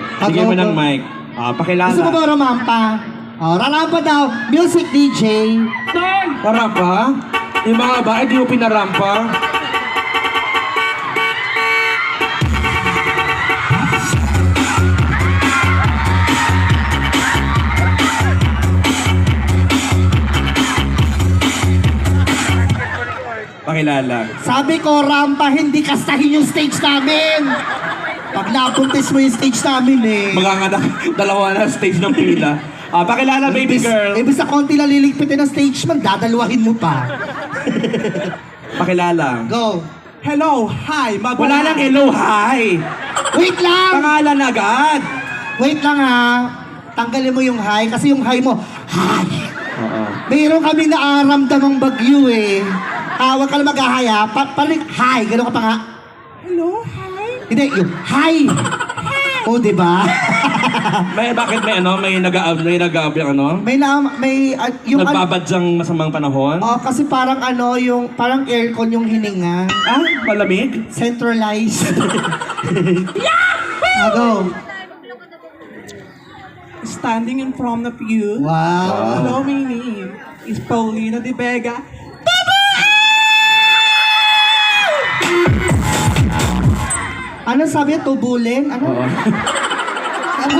Okay. Bigyan mo ng mic. Pakilala. Gusto mo ba ramampa? Rarampa daw. Music DJ. Parampa? Yung mga bae, di mo pinarampa? Pakilala. Sabi ko, rampa, hindi kastahin yung stage namin. Pag napuntis mo yung stage namin eh. Maganganak, dalawa na stage ng pila. Pakilala, baby girl. Ibig sa konti lang liligpitin ng stage man, dadalwahin mo pa. Pakilala. Go. Hello, hi. Wala lang hello, hi. Wait lang! Pangalan agad. Wait lang ha. Tanggalin mo yung high kasi yung high mo, hi. Oo. Mayroon kami naaramdamang bagyo eh. Huwag ka lang mag-hi ha. Paling hi, gano'n ka pa nga. Hello, hi. Hindi, yung hi. O, diba? Bakit may nag-aab yung ano? Yung Nagbabadyang masamang panahon? kasi parang parang aircon yung hininga. Malamig? Centralized. Go. Standing in front of you. Wow. Hello, my name is Paulina de Vega. Ano sabi niya? Tubulin? Ano? Oo. Ano?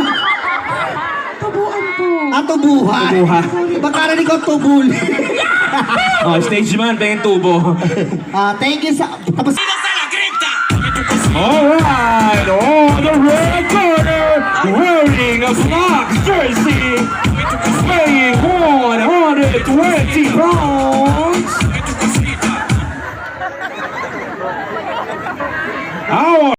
Tabuan po. Tubuhan. Tubuhan. Magkarinig ko tubulin. Stage man, tingin tubo. Thank you sa... Tapos... Alright, on the red corner, wearing a Fox jersey, weighing 120 pounds. Our